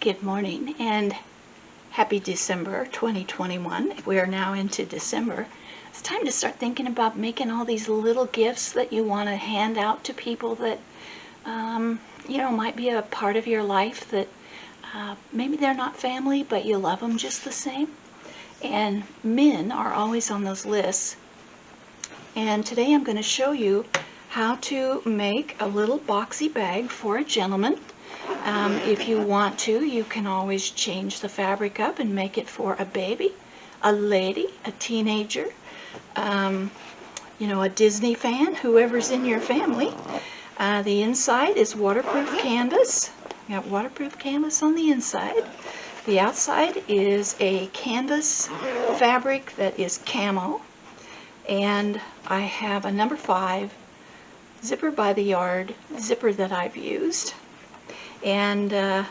Good morning and happy December 2021. We are now into December. It's time to start thinking about making all these little gifts that you want to hand out to people that might be a part of your life that maybe they're not family, but you love them just the same. And men are always on those lists. And today I'm going to show you how to make a little boxy bag for a gentleman. If you want to, you can always change the fabric up and make it for a baby, a lady, a teenager, a Disney fan, whoever's in your family. The inside is waterproof canvas. You got waterproof canvas on the inside. The outside is a canvas fabric that is camo. And I have a number 5 zipper by the yard zipper that I've used. And I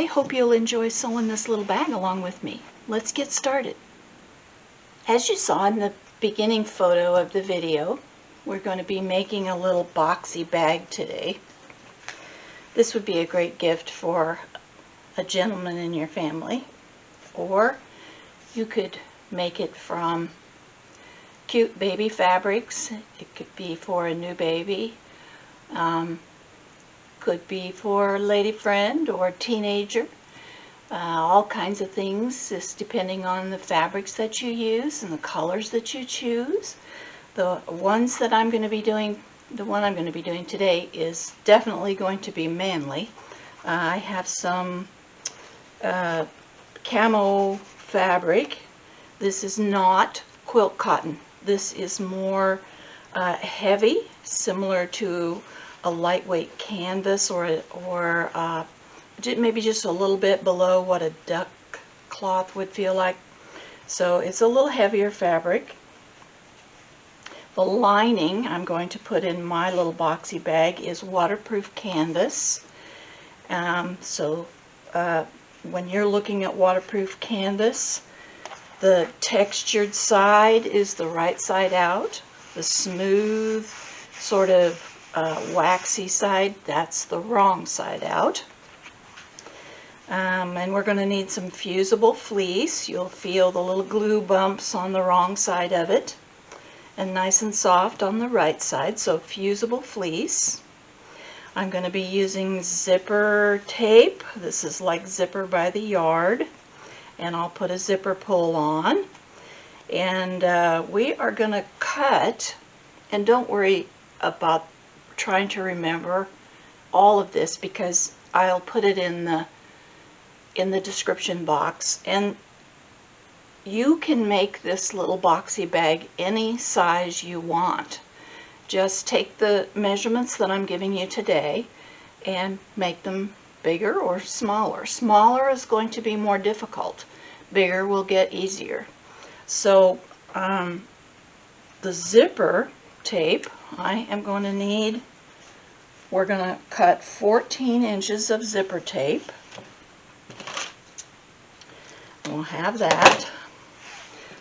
hope you'll enjoy sewing this little bag along with me. Let's get started. As you saw in the beginning photo of the video, we're going to be making a little boxy bag today. This would be a great gift for a gentleman in your family, or you could make it from cute baby fabrics. It could be for a new baby. Could be for a lady friend or a teenager. All kinds of things, just depending on the fabrics that you use and the colors that you choose. The ones that I'm going to be doing, the one I'm going to be doing today is definitely going to be manly. I have some camo fabric. This is not quilt cotton. This is more heavy, similar to a lightweight canvas, or maybe just a little bit below what a duck cloth would feel like. So it's a little heavier fabric. The lining I'm going to put in my little boxy bag is waterproof canvas. When you're looking at waterproof canvas, the textured side is the right side out. The smooth, sort of waxy side, that's the wrong side out. And we're going to need some fusable fleece. You'll feel the little glue bumps on the wrong side of it, and nice and soft on the right side, so fusable fleece. I'm going to be using zipper tape. This is like zipper by the yard, and I'll put a zipper pull on. And we are going to cut, and don't worry about trying to remember all of this, because I'll put it in the description box. And you can make this little boxy bag any size you want. Just take the measurements that I'm giving you today and make them bigger or smaller. Smaller is going to be more difficult. Bigger will get easier. So the zipper tape I am going to need, we're going to cut 14 inches of zipper tape. We'll have that.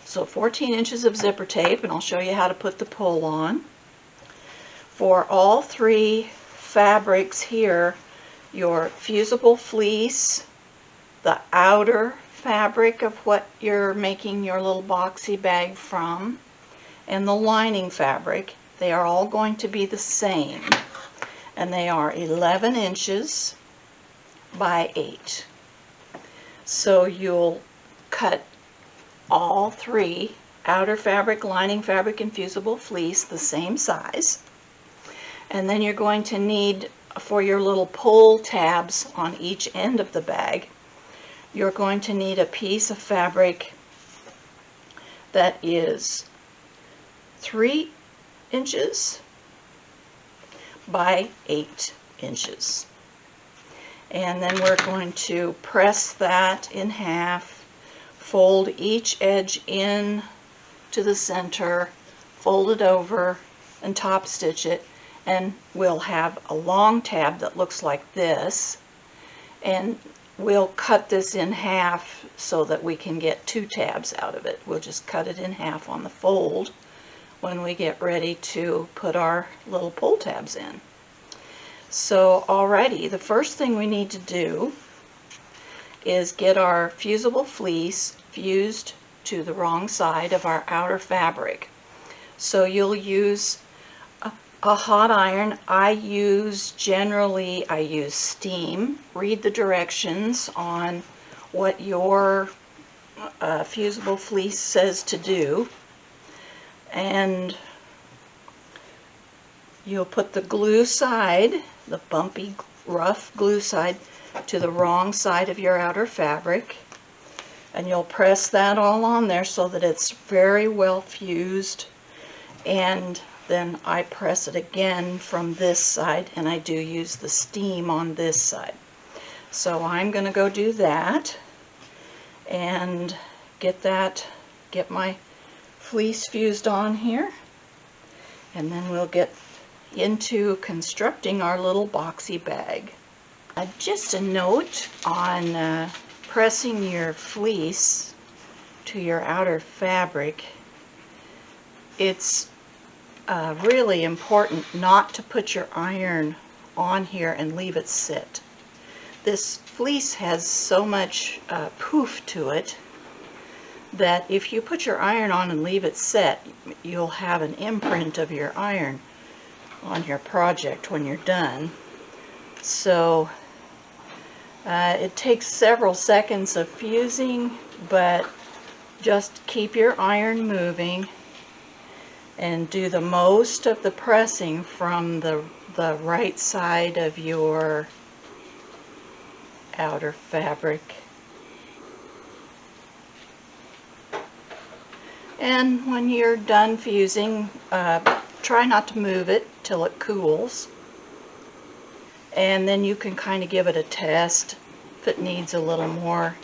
So 14 inches of zipper tape, and I'll show you how to put the pull on. For all 3 fabrics here, your fusable fleece, the outer fabric of what you're making your little boxy bag from, and the lining fabric, they are all going to be the same. And they are 11 inches by 8. So you'll cut all 3, outer fabric, lining fabric, and fusable fleece, the same size. And then you're going to need, for your little pull tabs on each end of the bag, you're going to need a piece of fabric that is 3 inches by 8 inches. And then we're going to press that in half, fold each edge in to the center, fold it over, and top stitch it, and we'll have a long tab that looks like this. And we'll cut this in half so that we can get 2 tabs out of it. We'll just cut it in half on the fold when we get ready to put our little pull tabs in. So already the first thing we need to do is get our fusible fleece fused to the wrong side of our outer fabric. So you'll use a hot iron. I use steam. Read the directions on what your fusible fleece says to do, and you'll put the glue side, the bumpy, rough glue side, to the wrong side of your outer fabric, and you'll press that all on there so that it's very well fused. And then I press it again from this side, and I do use the steam on this side. So I'm going to go do that and get my fleece fused on here, and then we'll get into constructing our little boxy bag. Just a note on pressing your fleece to your outer fabric. It's really important not to put your iron on here and leave it sit. This fleece has so much poof to it that if you put your iron on and leave it set, you'll have an imprint of your iron on your project when you're done. So it takes several seconds of fusing, but just keep your iron moving and do the most of the pressing from the right side of your outer fabric. And when you're done fusing, try not to move it till it cools, and then you can kind of give it a test. If it needs a little more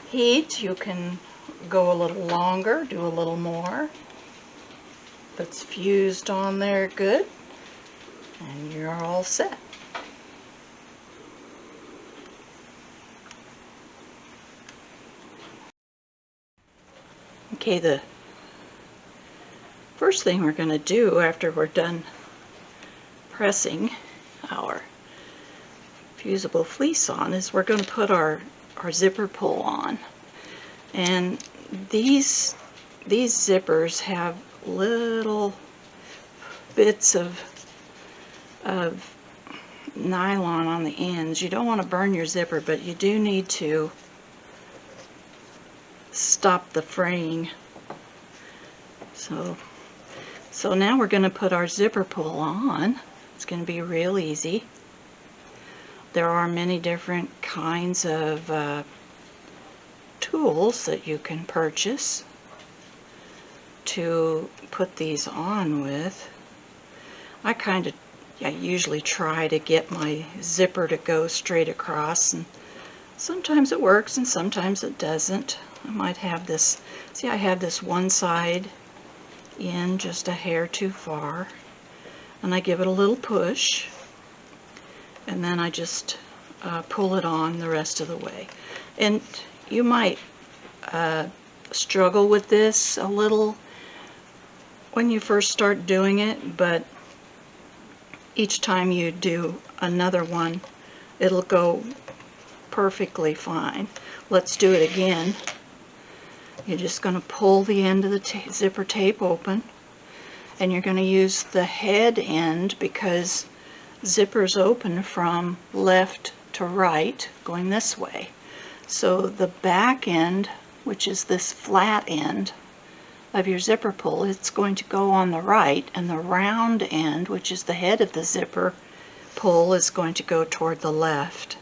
heat, you can go a little longer, do a little more. If it's fused on there good, and you're all set. Okay, the first thing we're going to do after we're done pressing our fusible fleece on is we're going to put our zipper pull on. And these zippers have little bits of nylon on the ends. You don't want to burn your zipper, but you do need to stop the fraying. So now we're going to put our zipper pull on. It's going to be real easy. There are many different kinds of tools that you can purchase to put these on with. I usually try to get my zipper to go straight across, and sometimes it works and sometimes it doesn't. I might have this, see, I have this one side in just a hair too far, and I give it a little push, and then I just pull it on the rest of the way. And you might struggle with this a little when you first start doing it, but each time you do another one, it'll go perfectly fine. Let's do it again. You're just going to pull the end of the zipper tape open, and you're going to use the head end because zippers open from left to right going this way. So the back end, which is this flat end of your zipper pull, it's going to go on the right, and the round end, which is the head of the zipper pull, is going to go toward the left.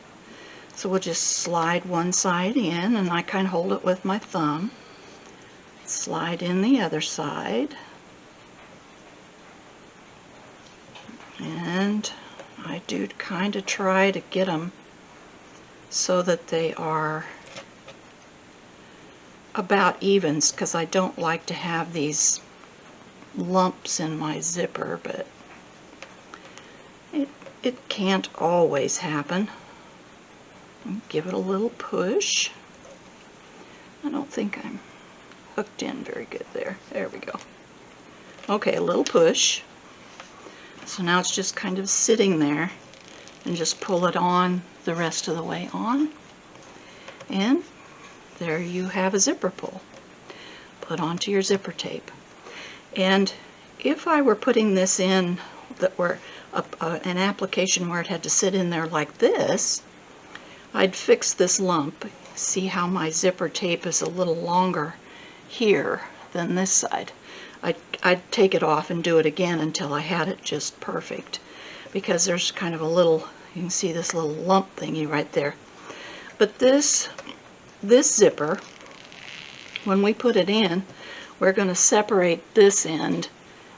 So we'll just slide one side in, and I kind of hold it with my thumb. Slide in the other side, and I do kind of try to get them so that they are about evens, because I don't like to have these lumps in my zipper, but it can't always happen. Give it a little push. I don't think I'm hooked in very good there. There we go. Okay, a little push. So now it's just kind of sitting there, and just pull it on the rest of the way on. And there you have a zipper pull. Put onto your zipper tape. And if I were putting this in that were an application where it had to sit in there like this, I'd fix this lump. See how my zipper tape is a little longer here than this side. I'd take it off and do it again until I had it just perfect, because there's kind of a little, you can see this little lump thingy right there. But this zipper, when we put it in, we're going to separate this end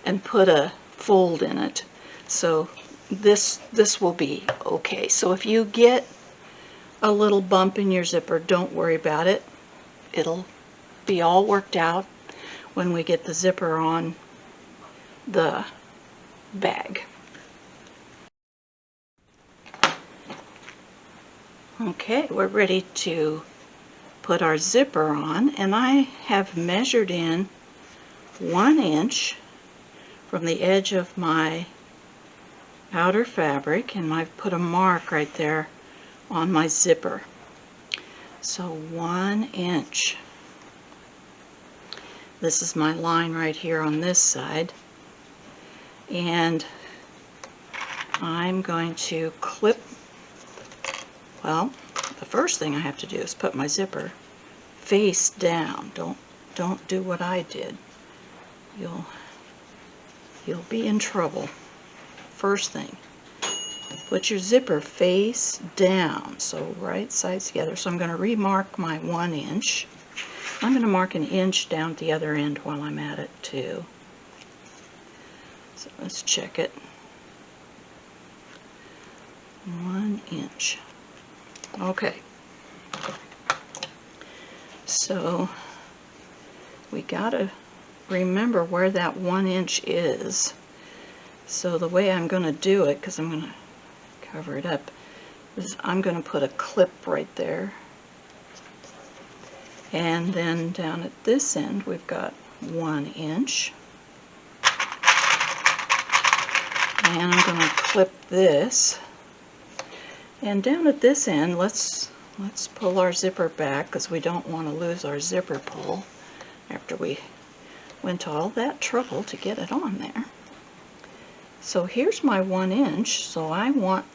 and put a fold in it. So this will be okay. So if you get a little bump in your zipper, don't worry about it. It'll be all worked out when we get the zipper on the bag. Okay, we're ready to put our zipper on, and I have measured in 1 inch from the edge of my outer fabric, and I've put a mark right there on my zipper. So 1 inch. This is my line right here on this side, and I'm going to clip, well, the first thing I have to do is put my zipper face down. Don't do what I did. You'll be in trouble. First thing, put your zipper face down, so right sides together. So I'm going to remark my 1 inch. I'm going to mark 1 inch down at the other end while I'm at it too. So let's check it. 1 inch. Okay. So we gotta remember where that 1 inch is. So the way I'm going to do it, because I'm going to cover it up, is I'm going to put a clip right there. And then down at this end we've got 1 inch. And I'm going to clip this. And down at this end, let's pull our zipper back, because we don't want to lose our zipper pull after we went to all that trouble to get it on there. So here's my 1 inch, so I'm going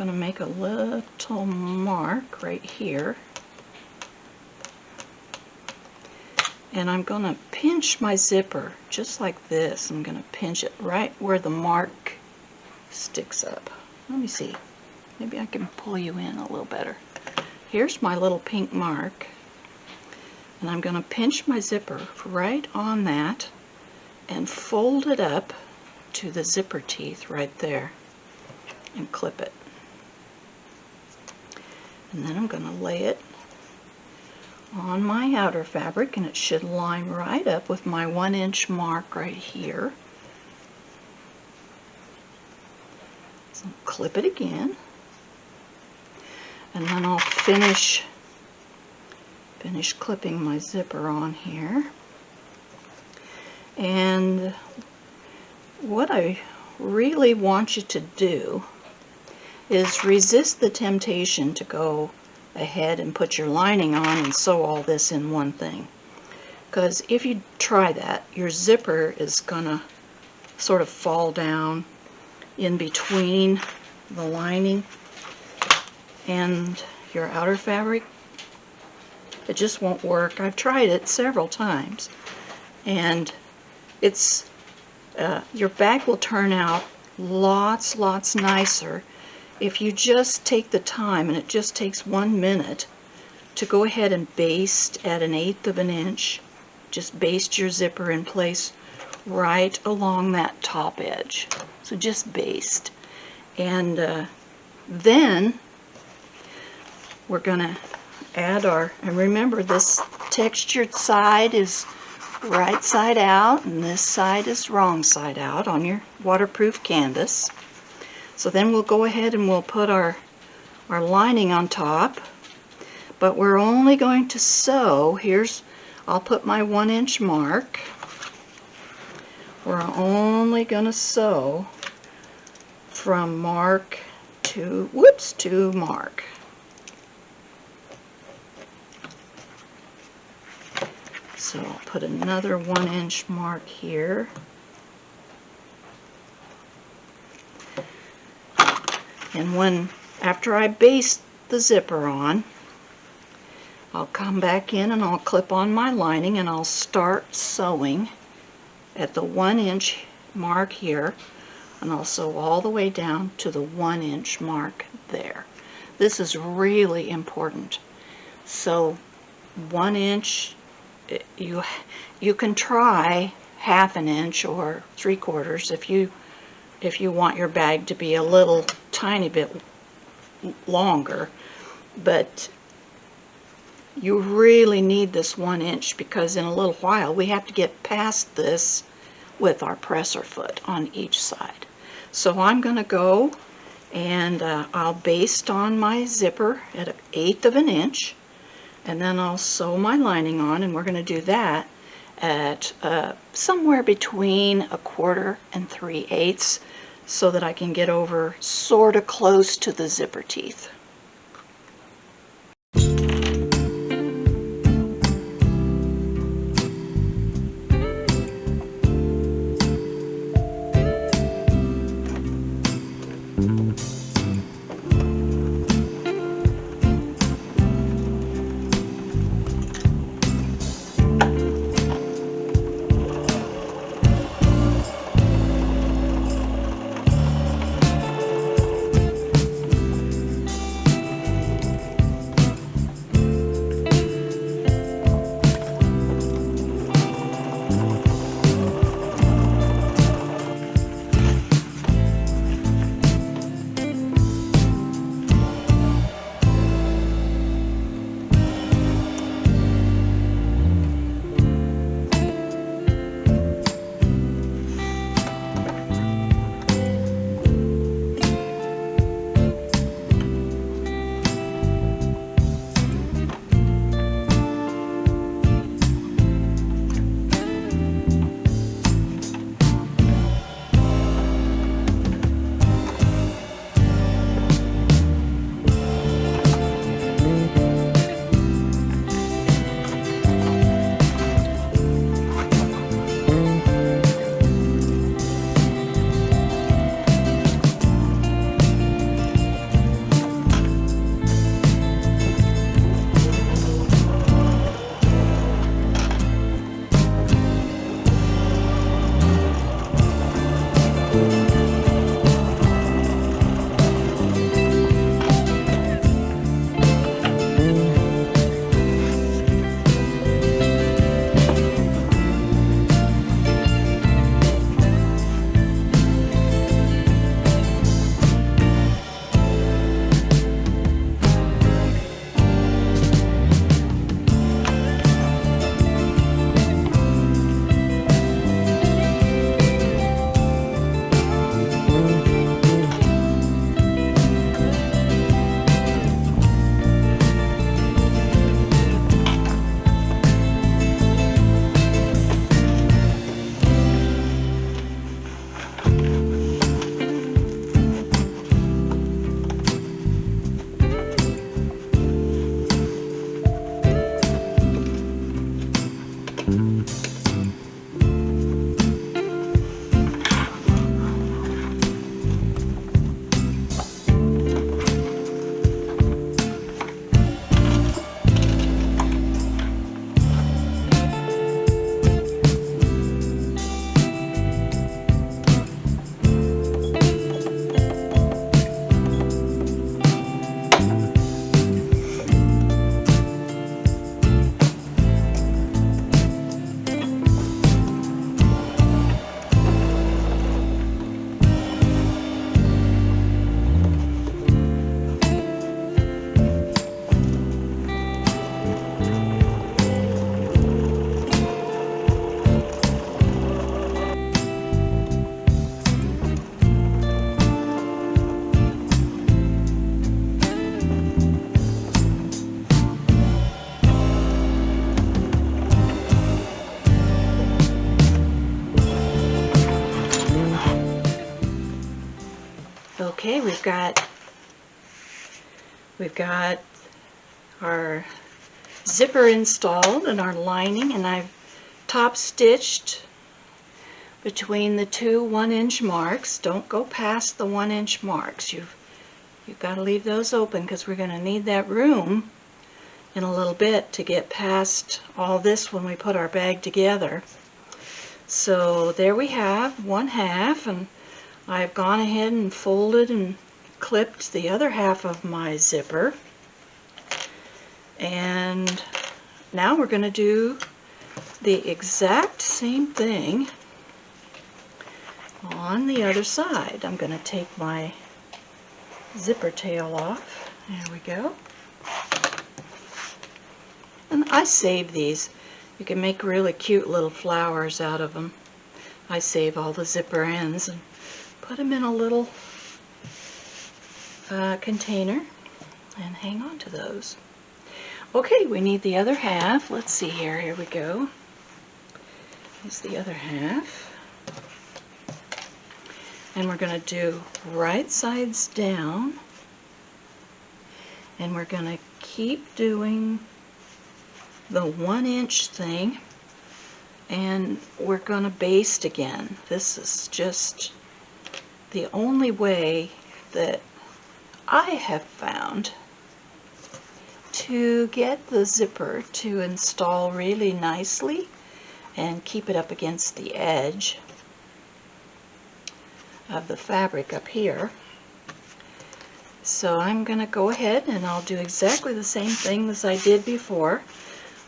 to make a little mark right here, and I'm going to pinch my zipper just like this. I'm going to pinch it right where the mark sticks up. Let me see, maybe I can pull you in a little better. Here's my little pink mark, and I'm going to pinch my zipper right on that and fold it up to the zipper teeth right there and clip it. And then I'm going to lay it on my outer fabric, and it should line right up with my 1 inch mark right here. So clip it again, and then I'll finish clipping my zipper on here. And what I really want you to do is resist the temptation to go ahead and put your lining on and sew all this in one thing. Because if you try that, your zipper is going to sort of fall down in between the lining and your outer fabric. It just won't work. I've tried it several times, and it's your bag will turn out lots nicer if you just take the time, and it just takes 1 minute, to go ahead and baste at 1/8 of an inch. Just baste your zipper in place right along that top edge. So just baste. And then we're going to add our, and remember, this textured side is right side out, and this side is wrong side out on your waterproof canvas. So then we'll go ahead and we'll put our lining on top, but we're only going to sew, I'll put my 1 inch mark. We're only going to sew from mark to, whoops, to mark. So I'll put another 1-inch mark here. And after I baste the zipper on, I'll come back in and I'll clip on my lining and I'll start sewing at the 1-inch mark here, and I'll sew all the way down to the 1-inch mark there. This is really important. So 1 inch, you can try 1/2 inch or 3/4 if you want your bag to be a little tiny bit longer, but you really need this 1 inch because in a little while we have to get past this with our presser foot on each side. So I'm going to go and I'll baste on my zipper at 1/8 of an inch, and then I'll sew my lining on, and we're going to do that at somewhere between 1/4 and 3/8 so that I can get over sort of close to the zipper teeth. Okay, we've got our zipper installed and our lining, and I've top stitched between the two 1-inch marks. Don't go past the 1-inch marks. You've got to leave those open because we're going to need that room in a little bit to get past all this when we put our bag together. So there we have 1/2, and I've gone ahead and folded and clipped the other half of my zipper. And now we're going to do the exact same thing on the other side. I'm going to take my zipper tail off. There we go. And I save these. You can make really cute little flowers out of them. I save all the zipper ends and put them in a little container and hang on to those. Okay, we need the other half. Let's see here. Here we go. Here's the other half. And we're going to do right sides down. And we're going to keep doing the 1-inch thing. And we're going to baste again. This is just the only way that I have found to get the zipper to install really nicely and keep it up against the edge of the fabric up here. So I'm going to go ahead and I'll do exactly the same thing as I did before.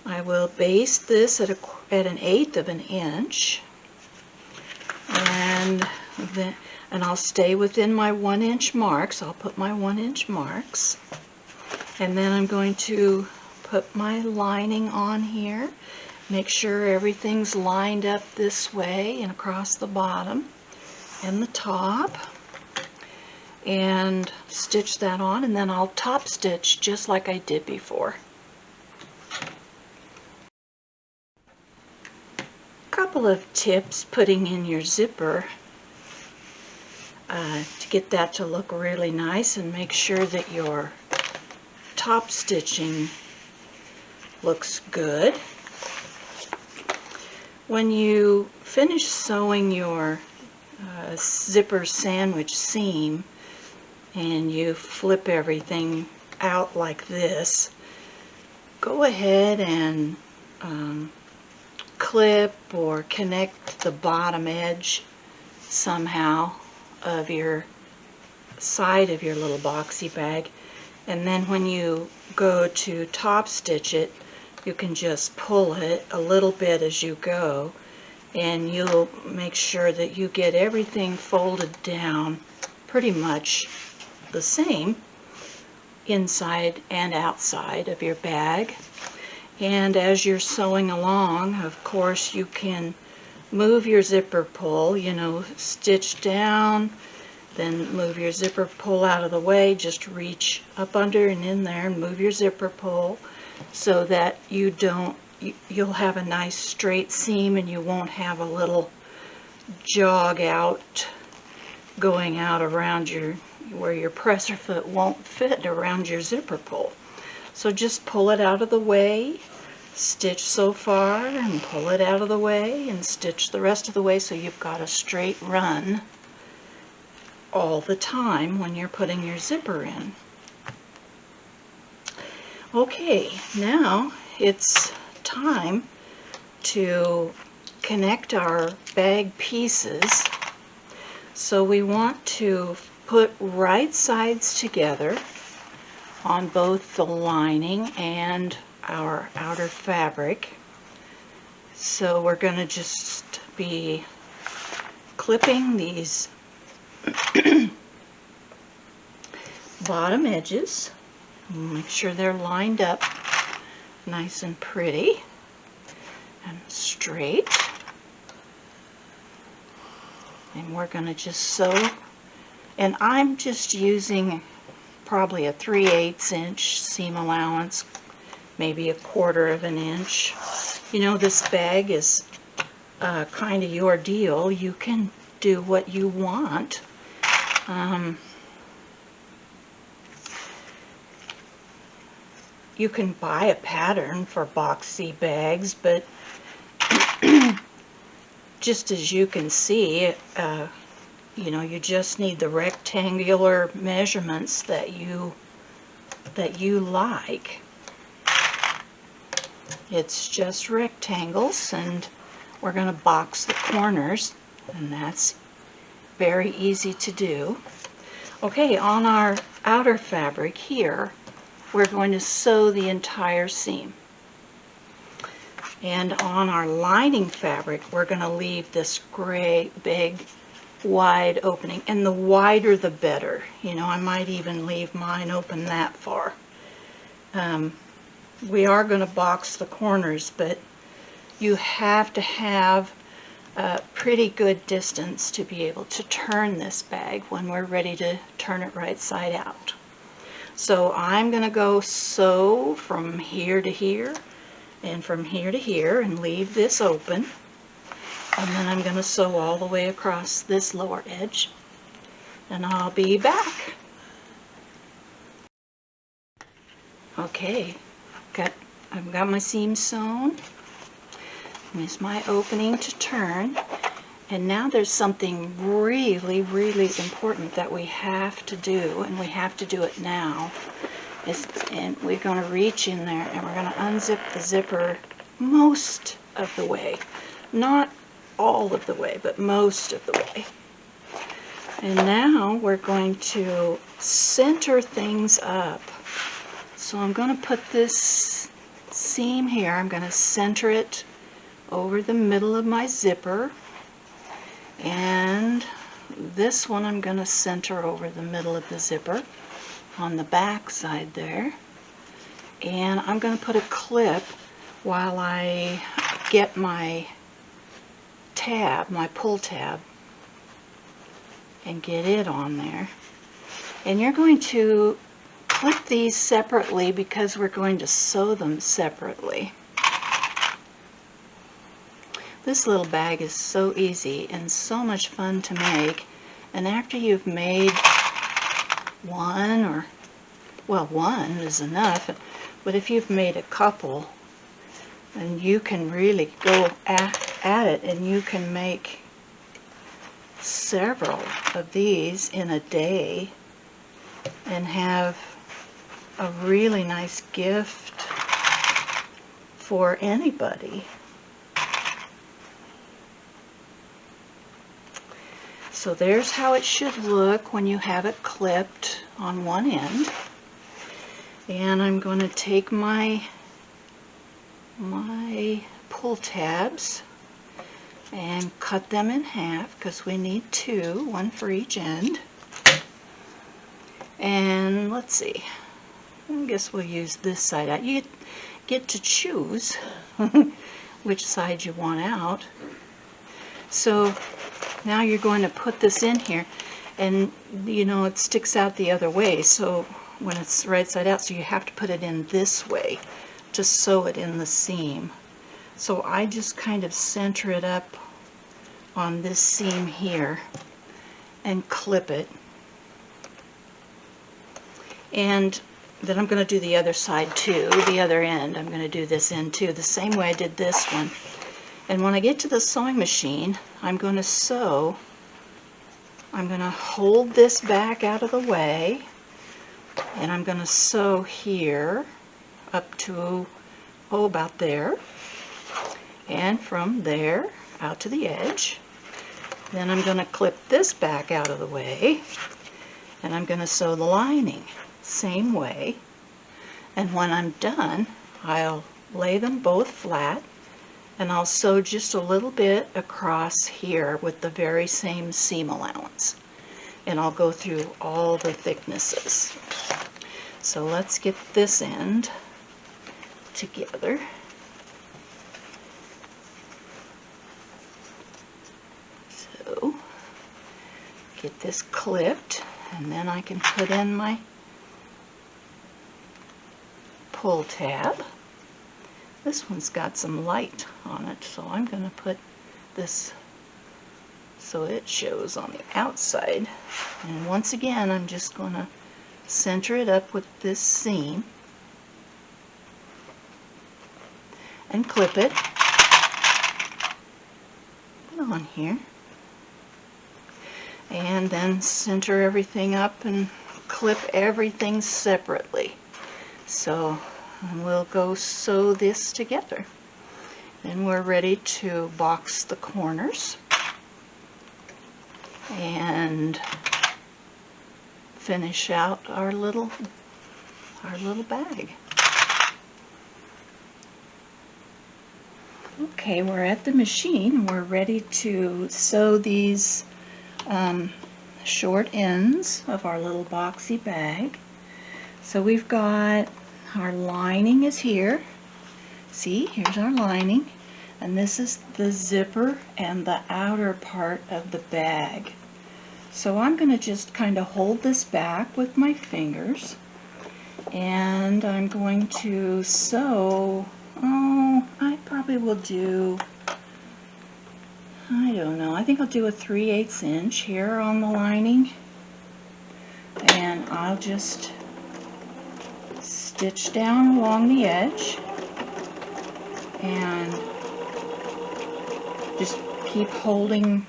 I will baste this at 1/8 of an inch, and I'll stay within my 1-inch marks. I'll put my 1-inch marks, and then I'm going to put my lining on here. Make sure everything's lined up this way and across the bottom and the top, and stitch that on, and then I'll top stitch just like I did before. Couple of tips putting in your zipper to get that to look really nice, and make sure that your top stitching looks good. When you finish sewing your zipper sandwich seam and you flip everything out like this, go ahead and clip or connect the bottom edge somehow of your side of your little boxy bag, and then when you go to top stitch it, you can just pull it a little bit as you go, and you'll make sure that you get everything folded down pretty much the same inside and outside of your bag. And as you're sewing along, of course, you can move your zipper pull, stitch down, then move your zipper pull out of the way, just reach up under and in there and move your zipper pull so that you'll have a nice straight seam and you won't have a little jog out going out around where your presser foot won't fit around your zipper pull. So just pull it out of the way, stitch so far, and pull it out of the way, and stitch the rest of the way so you've got a straight run all the time when you're putting your zipper in. Okay, now it's time to connect our bag pieces. So we want to put right sides together on both the lining and our outer fabric. So we're going to just be clipping these bottom edges. Make sure they're lined up nice and pretty and straight. And we're going to just sew, and I'm just using probably a 3/8 inch seam allowance, maybe 1/4 of an inch. This bag is kind of your deal. You can do what you want. you can buy a pattern for Boxy bags, but just as you can see, you know, you just need the rectangular measurements that you like. It's just rectangles, and we're going to box the corners, and that's very easy to do. Okay, on our outer fabric here, we're going to sew the entire seam. And on our lining fabric, we're going to leave this great big wide opening, and the wider the better. You know, I might even leave mine open that far. We are going to box the corners, but you have to have a pretty good distance to be able to turn this bag when we're ready to turn it right side out. So I'm going to go sew from here to here and from here to here and leave this open, and then I'm going to sew all the way across this lower edge, and I'll be back. Okay, I've got my seam sewn. There's my opening to turn, and now there's something really, really important that we have to do, and we have to do it now. And we're going to reach in there and we're going to unzip the zipper most of the way. Not all of the way, but most of the way. And now we're going to center things up. So I'm going to put this seam here, I'm going to center it over the middle of my zipper, and this one I'm going to center over the middle of the zipper on the back side there, and I'm going to put a clip while I get my tab, my pull tab, and get it on there. And you're going to clip these separately because we're going to sew them separately. This little bag is so easy and so much fun to make, and after you've made one, or well, one is enough, but if you've made a couple, then you can really go at it, and you can make several of these in a day and have a really nice gift for anybody. So there's how it should look when you have it clipped on one end. And I'm going to take my pull tabs and cut them in half, because we need two, one for each end. And let's see, I guess we'll use this side out. You get to choose which side you want out. So now you're going to put this in here, and you know it sticks out the other way, so when it's right side out, so you have to put it in this way to sew it in the seam. So I just kind of center it up on this seam here and clip it. And then I'm going to do the other side too, the other end. I'm going to do this end too, the same way I did this one. And when I get to the sewing machine, I'm going to sew. I'm going to hold this back out of the way, and I'm going to sew here up to, oh, about there, and from there out to the edge. Then I'm going to clip this back out of the way, and I'm going to sew the lining same way. And when I'm done, I'll lay them both flat, and I'll sew just a little bit across here with the very same seam allowance, and I'll go through all the thicknesses. So let's get this end together. So get this clipped, and then I can put in my pull tab. This one's got some light on it, so I'm going to put this so it shows on the outside. And once again, I'm just going to center it up with this seam. and clip it on here. And then center everything up and clip everything separately. So we'll go sew this together. Then we're ready to box the corners and finish out our little bag. Okay, we're at the machine. We're ready to sew these short ends of our little boxy bag. So we've got our lining is here. See, here's our lining, and this is the zipper and the outer part of the bag. So I'm going to just kind of hold this back with my fingers, and I'm going to sew, I probably will do, I don't know, I think I'll do a 3/8 inch here on the lining, and I'll just stitch down along the edge and just keep holding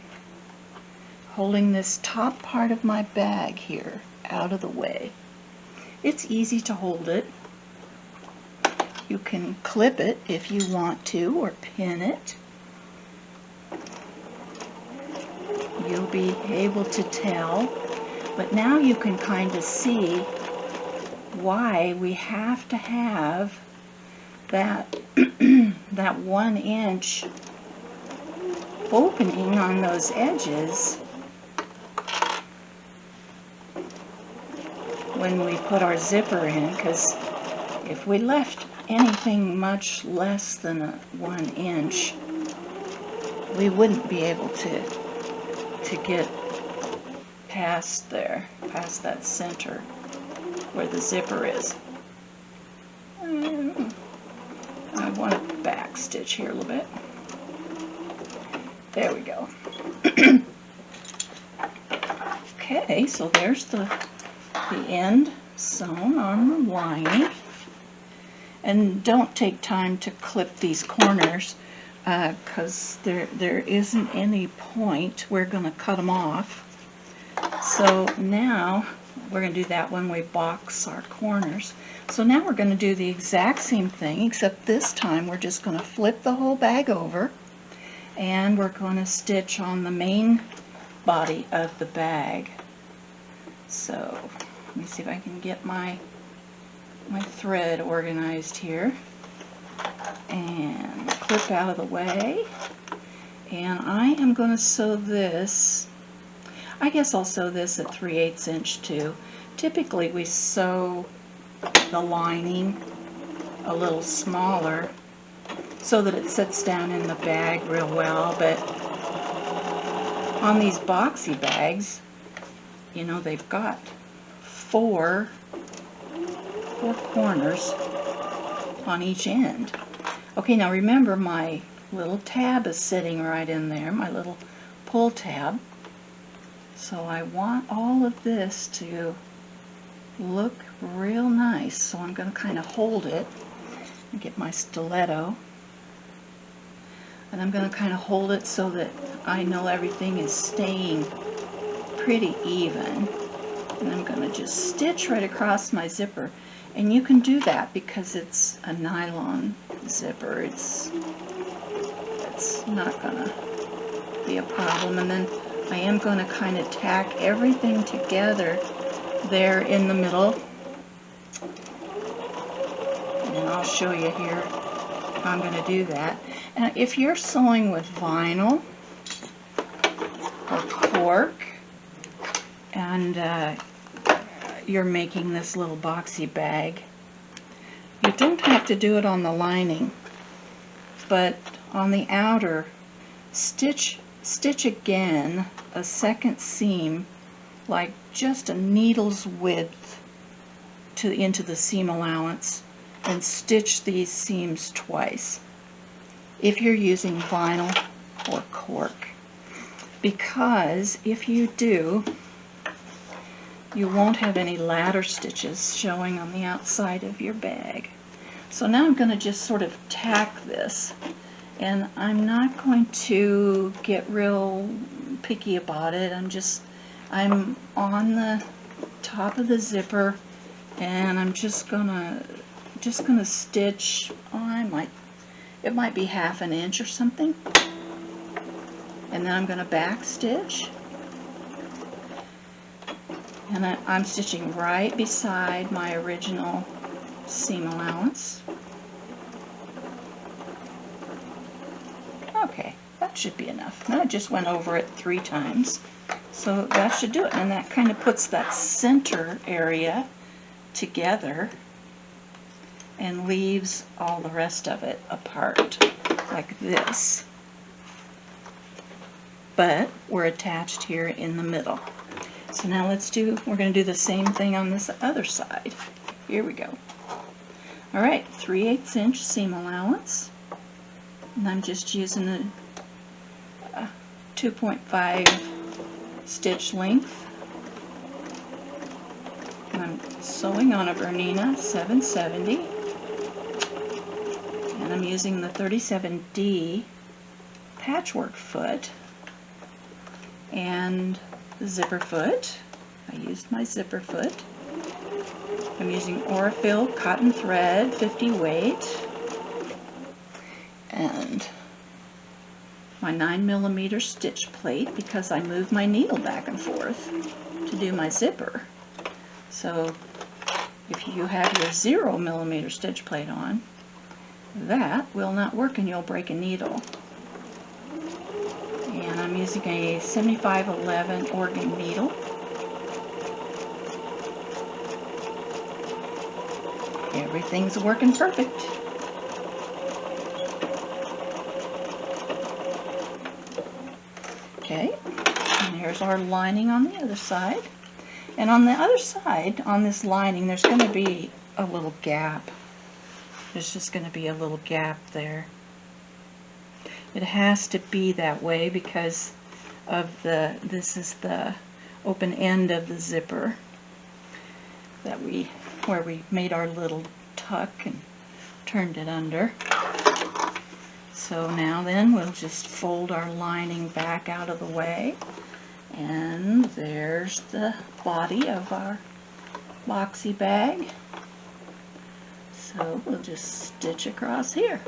this top part of my bag here out of the way. It's easy to hold it. You can clip it if you want to, or pin it. You'll be able to tell, but now you can kind of see why we have to have that that 1 inch opening on those edges when we put our zipper in, because if we left anything much less than a 1 inch, we wouldn't be able to get past there, past that center where the zipper is. I want to back stitch here a little bit. There we go. Okay, so there's the end sewn on the lining. And don't take time to clip these corners because there isn't any point. We're going to cut them off. So now we're going to do that when we box our corners. So now we're going to do the exact same thing, except this time we're just going to flip the whole bag over, and we're going to stitch on the main body of the bag. So let me see if I can get my thread organized here, and clip out of the way. And I am going to sew this, I guess I'll sew this at 3/8 inch too. Typically we sew the lining a little smaller so that it sits down in the bag real well, but on these boxy bags, you know, they've got four corners on each end. Okay, now remember my little tab is sitting right in there, my little pull tab. So I want all of this to look real nice, so I'm going to kind of hold it and get my stiletto, and I'm going to kind of hold it so that I know everything is staying pretty even. And I'm going to just stitch right across my zipper, and you can do that because it's a nylon zipper. It's not going to be a problem. And then I am going to kind of tack everything together there in the middle, and I'll show you here how I'm going to do that. And if you're sewing with vinyl or cork and you're making this little boxy bag, you don't have to do it on the lining, but on the outer, stitch again a second seam, like just a needle's width into the seam allowance, and stitch these seams twice if you're using vinyl or cork, because if you do, you won't have any ladder stitches showing on the outside of your bag. So now I'm going to just sort of tack this. And I'm not going to get real picky about it. I'm on the top of the zipper, and I'm just gonna stitch. Oh, it might be 1/2 inch or something. And then I'm gonna back stitch. And I'm stitching right beside my original seam allowance. Okay, that should be enough. Now I just went over it 3 times, so that should do it. And that kind of puts that center area together and leaves all the rest of it apart, like this. But we're attached here in the middle. So now we're going to do the same thing on this other side. Here we go. Alright, 3/8 inch seam allowance. And I'm just using a 2.5 stitch length. And I'm sewing on a Bernina 770. And I'm using the 37D patchwork foot and the zipper foot. I used my zipper foot. I'm using Aurifil cotton thread, 50 weight, and my 9mm stitch plate, because I move my needle back and forth to do my zipper. So if you have your 0mm stitch plate on, that will not work and you'll break a needle. And I'm using a 7511 organ needle. Everything's working perfect. Okay, and here's our lining on the other side. And on the other side, on this lining, there's going to be a little gap. There's just going to be a little gap there. It has to be that way because of this is the open end of the zipper that where we made our little tuck and turned it under. So now then we'll just fold our lining back out of the way, and there's the body of our Boxy bag. So we'll just stitch across here.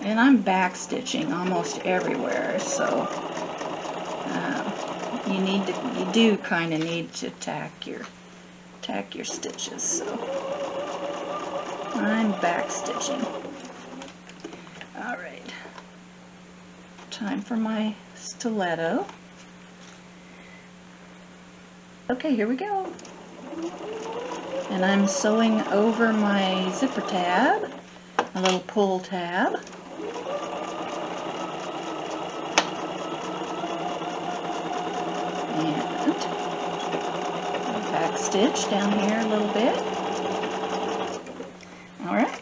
And I'm back stitching almost everywhere, so you do kind of need to tack your stitches. So I'm back stitching. All right, time for my stiletto. Okay, here we go. And I'm sewing over my zipper tab, a little pull tab. And back stitch down here a little bit. Alright.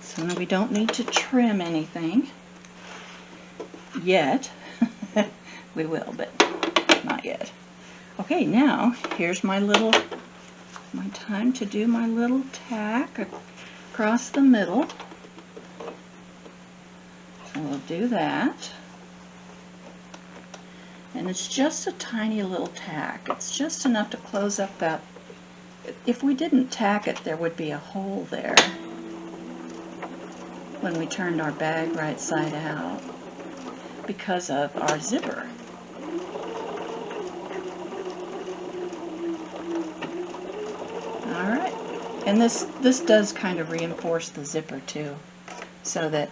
So now we don't need to trim anything yet. We will, but not yet. Okay, now here's my time to do my little tack across the middle. So we'll do that. And it's just a tiny little tack. It's just enough to close up that. If we didn't tack it, there would be a hole there when we turned our bag right side out because of our zipper. Alright, and this does kind of reinforce the zipper too, so that,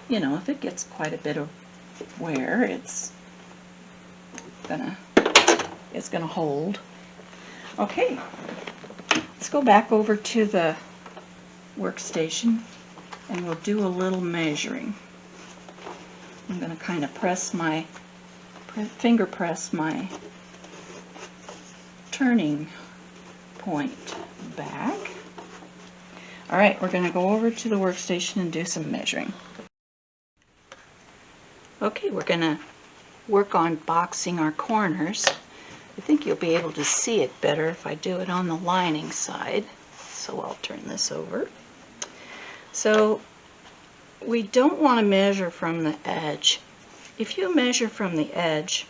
you know, if it gets quite a bit of wear, it's gonna hold. Okay, let's go back over to the workstation and we'll do a little measuring. I'm gonna kind of finger press my turning point back. Alright, we're going to go over to the workstation and do some measuring. Okay, we're going to work on boxing our corners. I think you'll be able to see it better if I do it on the lining side. So I'll turn this over. So we don't want to measure from the edge. If you measure from the edge,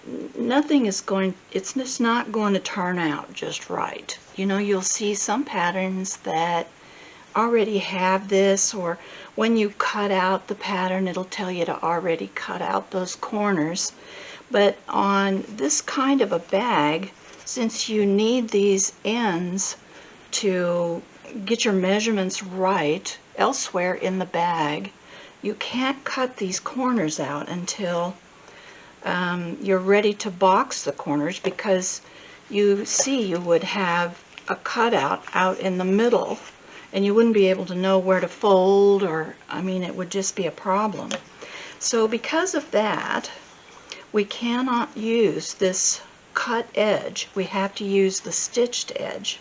it's just not going to turn out just right. You know, you'll see some patterns that already have this, or when you cut out the pattern, it'll tell you to already cut out those corners. But on this kind of a bag, since you need these ends to get your measurements right elsewhere in the bag, you can't cut these corners out until you're ready to box the corners, because you see you would have a cutout out in the middle and you wouldn't be able to know where to fold, or I mean, it would just be a problem. So because of that, we cannot use this cut edge. We have to use the stitched edge.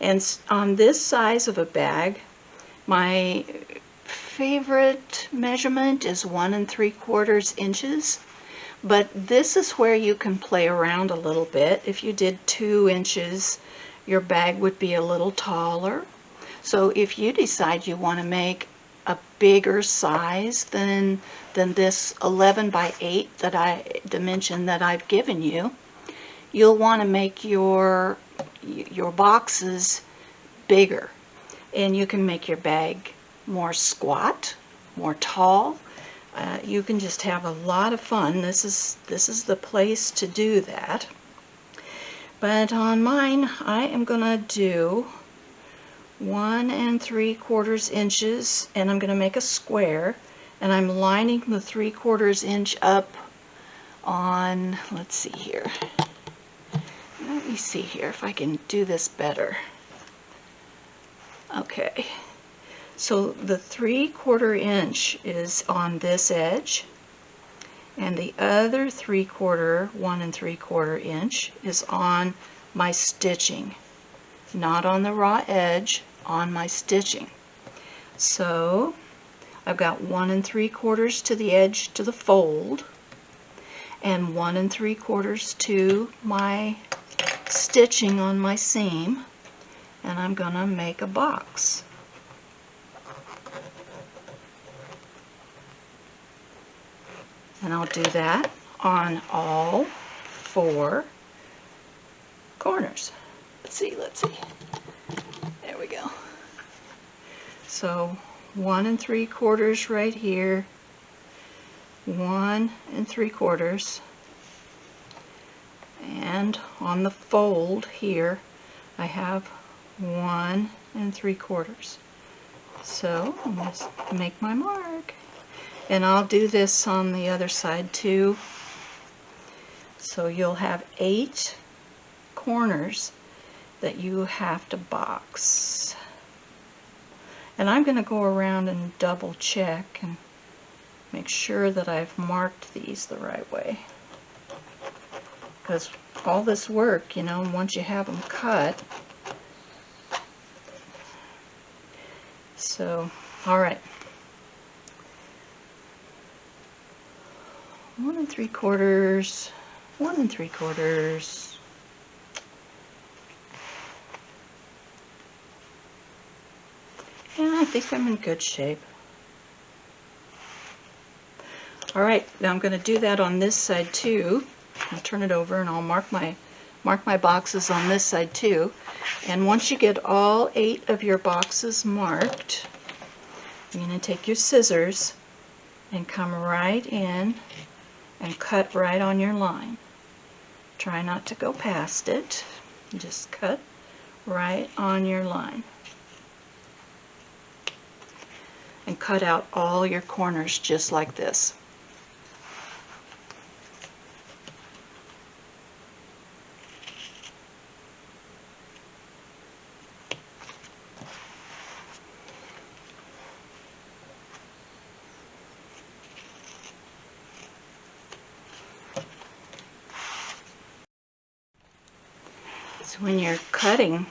And on this size of a bag, my favorite measurement is 1 3/4 inches. But this is where you can play around a little bit. If you did 2 inches, your bag would be a little taller. So if you decide you want to make a bigger size than this 11 by 8 dimension that I've given you, you'll want to make your boxes bigger. And you can make your bag more squat, more tall. You can just have a lot of fun. This is the place to do that. But on mine, I am gonna do 1 3/4 inches, and I'm gonna make a square, and I'm lining the 3/4 inch up on, let's see here. Let me see here if I can do this better. Okay. So the 3/4 inch is on this edge, and the other 3/4, 1 3/4 inch is on my stitching, not on the raw edge, on my stitching. So I've got 1 3/4 to the edge to the fold, and 1 3/4 to my stitching on my seam, and I'm gonna make a box. And I'll do that on all 4 corners. Let's see. There we go. So 1 3/4 right here, 1 3/4, and on the fold here I have 1 3/4. So I'm going to make my mark. And I'll do this on the other side too. So you'll have 8 corners that you have to box. And I'm going to go around and double check and make sure that I've marked these the right way. Because all this work, you know, once you have them cut. So, alright. 1 3/4, 1 3/4. Yeah, I think I'm in good shape. Alright, now I'm going to do that on this side too. I'll turn it over and I'll mark my boxes on this side too. And once you get all 8 of your boxes marked, you're going to take your scissors and come right in and cut right on your line. Try not to go past it. Just cut right on your line. And cut out all your corners just like this. So when you're cutting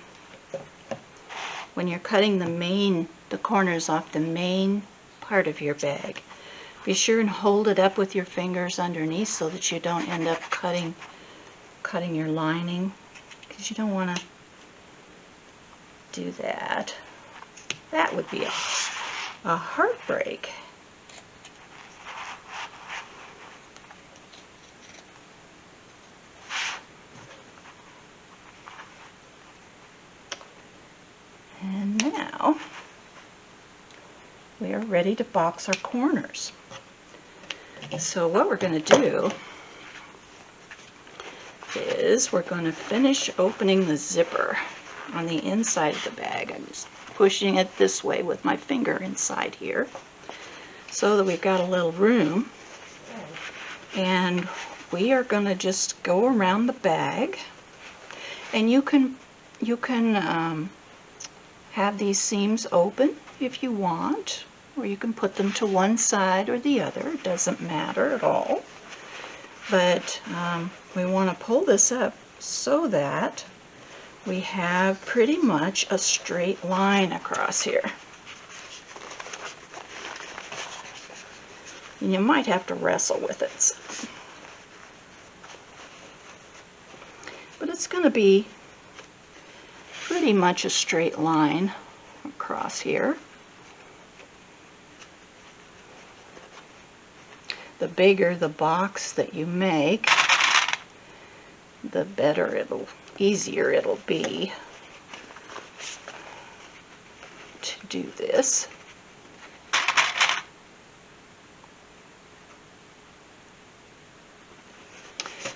the corners off the main part of your bag, Be sure and hold it up with your fingers underneath so that you don't end up cutting your lining, because you don't want to do that. That would be a heartbreak. And now we are ready to box our corners. So what we're going to do is we're going to finish opening the zipper on the inside of the bag. I'm just pushing it this way with my finger inside here so that we've got a little room. And we are going to just go around the bag, and you can have these seams open if you want, or you can put them to one side or the other. It doesn't matter at all. But we want to pull this up so that we have pretty much a straight line across here. And you might have to wrestle with it. But it's going to be pretty much a straight line across here. The bigger the box that you make, the better easier it'll be to do this.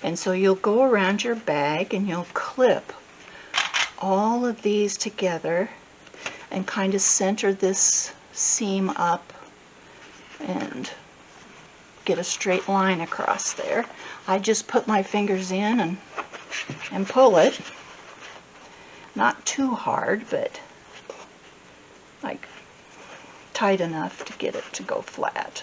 And so you'll go around your bag and you'll clip all of these together and kind of center this seam up and get a straight line across there. I just put my fingers in and pull it. Not too hard, but like tight enough to get it to go flat.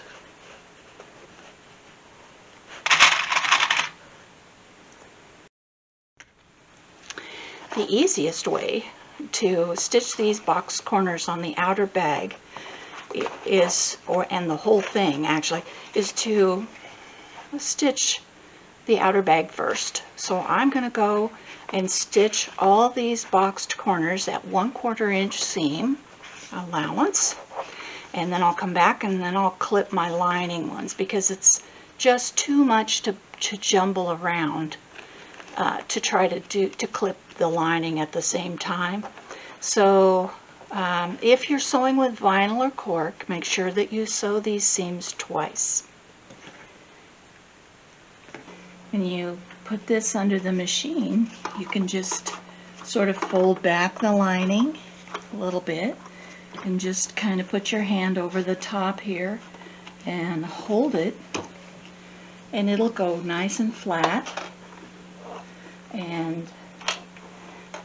The easiest way to stitch these box corners on the outer bag is, and the whole thing actually, is to stitch the outer bag first. So I'm going to go and stitch all these boxed corners at 1/4 inch seam allowance, and then I'll come back and then I'll clip my lining ones, because it's just too much to jumble around to try to clip the lining at the same time. So if you're sewing with vinyl or cork, make sure that you sew these seams twice. When you put this under the machine, you can just sort of fold back the lining a little bit and just kind of put your hand over the top here and hold it, and it'll go nice and flat, and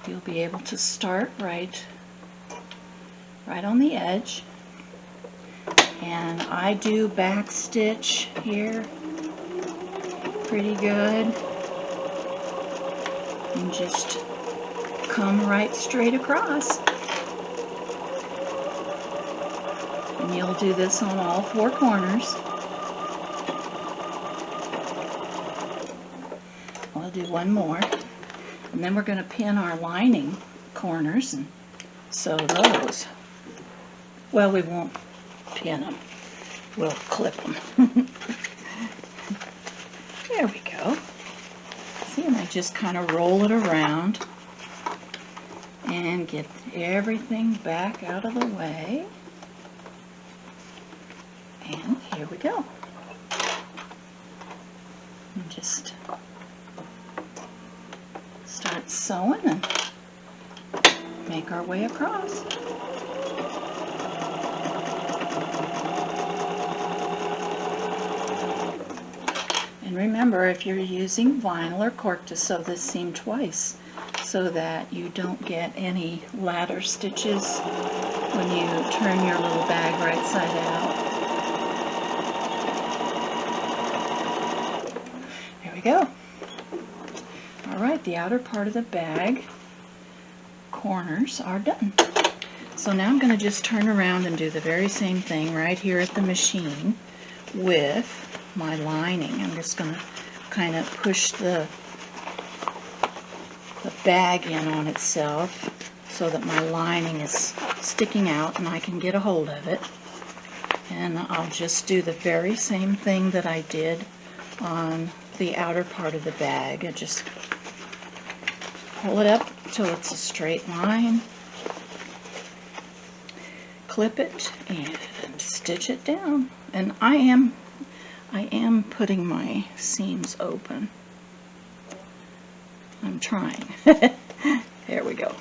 you'll be able to start right on the edge. And I do back stitch here pretty good, and just come right straight across. And you'll do this on all 4 corners. I'll do one more, and then we're going to pin our lining corners and sew those. Well, we won't pin them, we'll clip them. There we go. See, and I just kind of roll it around and get everything back out of the way. And here we go. And just start sewing and make our way across. And remember, if you're using vinyl or cork, to sew this seam twice so that you don't get any ladder stitches when you turn your little bag right side out. There we go. Alright, the outer part of the bag corners are done. So now I'm going to just turn around and do the very same thing right here at the machine, with my lining. I'm just going to kind of push the bag in on itself so that my lining is sticking out and I can get a hold of it. And I'll just do the very same thing that I did on the outer part of the bag. I just pull it up till it's a straight line, clip it, and stitch it down. And I am putting my seams open. I'm trying. There we go.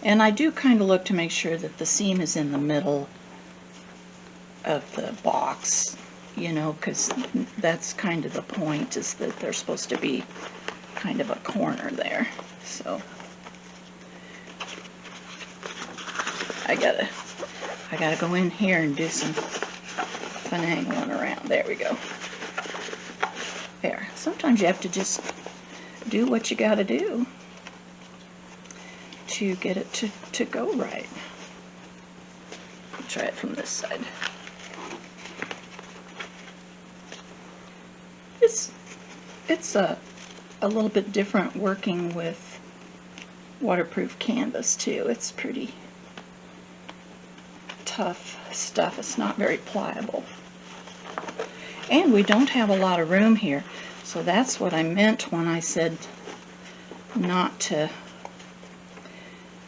And I do kind of look to make sure that the seam is in the middle of the box, you know, because that's kind of the point, is that they're supposed to be kind of a corner there. So I gotta go in here and do some finagling around. There we go. There. Sometimes you have to just do what you gotta do to get it to go right. Try it from this side. It's a little bit different working with waterproof canvas too. It's pretty tough stuff. It's not very pliable. And we don't have a lot of room here. So that's what I meant when I said not to,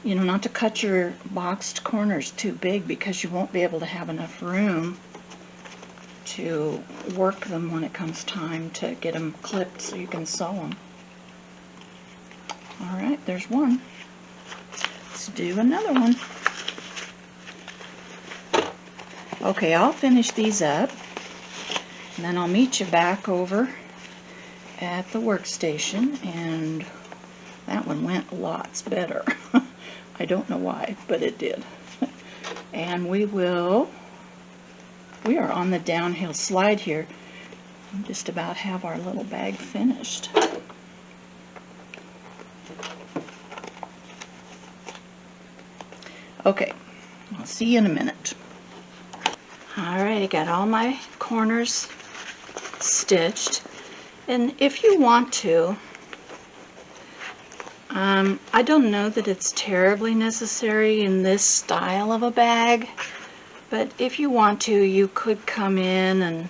you know, not to cut your boxed corners too big, because you won't be able to have enough room to work them when it comes time to get them clipped so you can sew them. Alright, there's one. Let's do another one. Okay, I'll finish these up, and then I'll meet you back over at the workstation, and that one went lots better. I don't know why, but it did. And we are on the downhill slide here. We just about have our little bag finished. Okay, I'll see you in a minute. Alright, I got all my corners stitched, and if you want to, I don't know that it's terribly necessary in this style of a bag, but if you want to, you could come in and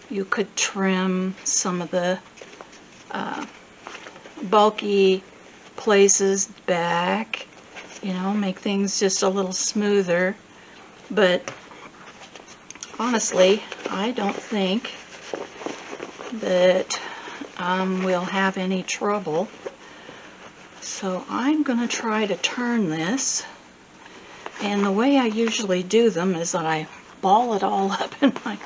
you could trim some of the bulky places back, you know, make things just a little smoother. But honestly, I don't think that we'll have any trouble. So I'm going to try to turn this, and the way I usually do them is that I ball it all up in my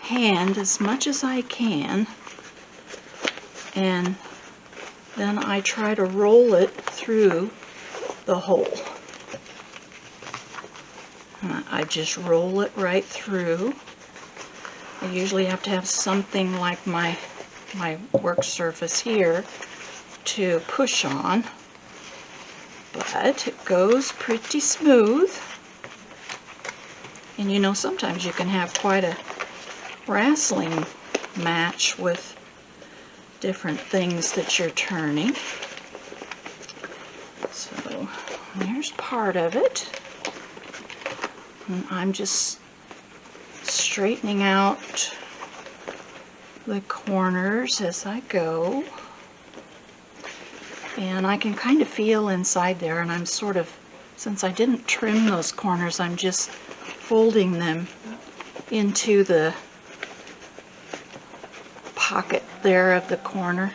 hand as much as I can, and then I try to roll it through the hole. I just roll it right through. I usually have to have something like my work surface here to push on, but it goes pretty smooth. And you know, sometimes you can have quite a wrestling match with different things that you're turning. So there's part of it. And I'm just straightening out the corners as I go. And I can kind of feel inside there, and I'm sort of, since I didn't trim those corners, I'm just folding them into the pocket there of the corner.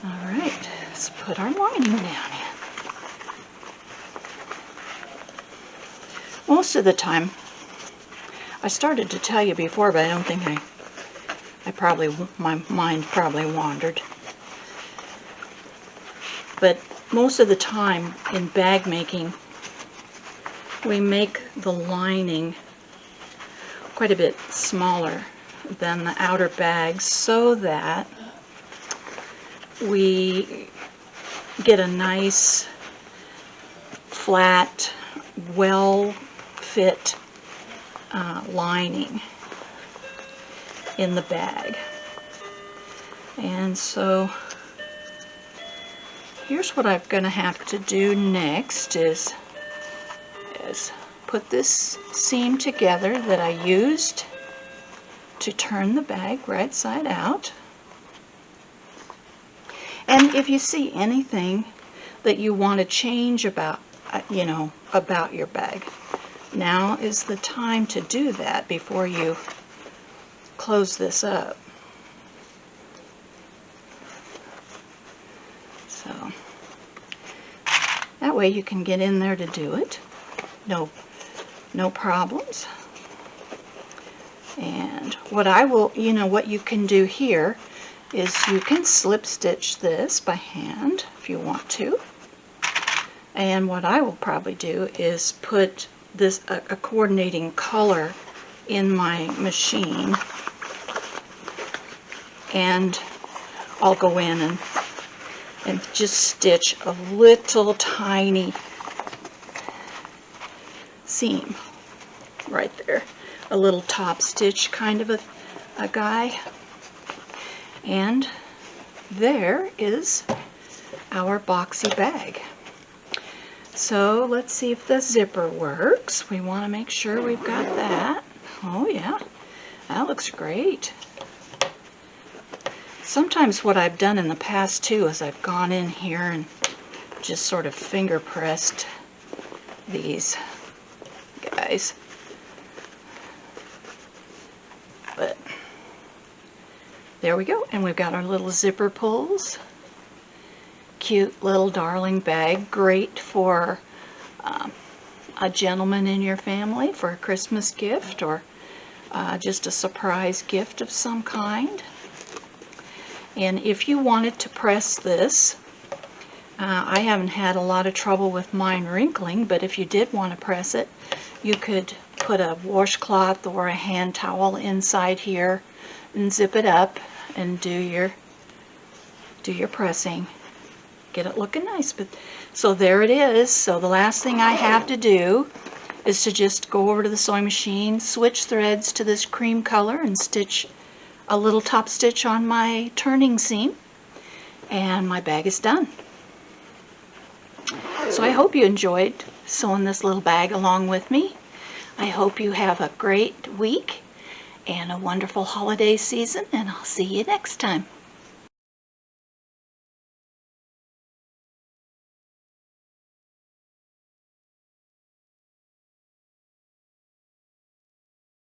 Alright, let's put our lining down in. Most of the time, I started to tell you before, but I don't think my mind probably wandered. But most of the time in bag making, we make the lining quite a bit smaller than the outer bag so that we get a nice, flat, well-fit lining in the bag. And so here's what I'm going to have to do next is put this seam together that I used to turn the bag right side out. And if you see anything that you want to change about, about your bag, now is the time to do that before you close this up. So that way you can get in there to do it. No problems. And what I will, what you can do here is you can slip stitch this by hand if you want to. And what I will probably do is put this a coordinating color in my machine, and I'll go in and just stitch a little tiny seam right there, a little top stitch kind of a guy. And there is our boxy bag. So let's see if the zipper works. We want to make sure we've got that. Oh yeah, that looks great. Sometimes what I've done in the past too is I've gone in here and just sort of finger pressed these guys. But there we go, and we've got our little zipper pulls. Cute little darling bag, great for a gentleman in your family for a Christmas gift, or just a surprise gift of some kind. And if you wanted to press this, I haven't had a lot of trouble with mine wrinkling, but if you did want to press it, you could put a washcloth or a hand towel inside here and zip it up and do your pressing. Get it looking nice. But so there it is. So the last thing I have to do is to just go over to the sewing machine, switch threads to this cream color, and stitch a little top stitch on my turning seam, and my bag is done. So I hope you enjoyed sewing this little bag along with me. I hope you have a great week and a wonderful holiday season, and I'll see you next time.